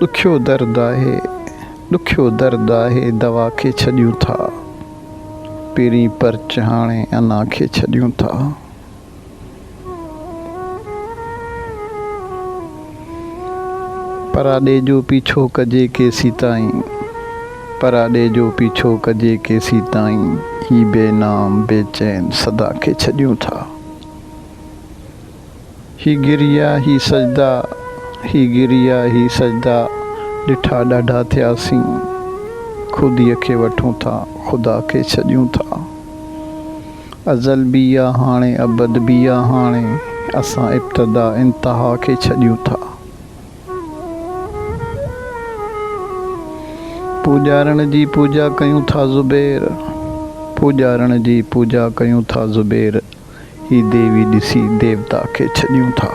ॾुखियो दर्द आहे दवा खे छॾियूं था, पहिरीं पर्च हाणे अना खे छॾियूं था। पराॾे जो पीछो कजे केसी ताईं, पराॾे जो पीछो कजे केसी ताईं, ही बेनाम बेचैन सदा खे छॾियूं था। ही गिरिया ही सजदा ॾिठा ॾाढा थियासीं, ख़ुदीअ खे वठूं था ख़ुदा खे छॾियूं था। अज़ल बि आहे हाणे अबद बि आहे हाणे, असां इब्तिदा इंतिहा खे छॾियूं था। पूॼारण जी पूॼा कयूं था ज़ुबैर, पूॼारण जी पूॼा कयूं था ज़ुबैर, ही देवी ॾिसी देवता खे छॾियूं था।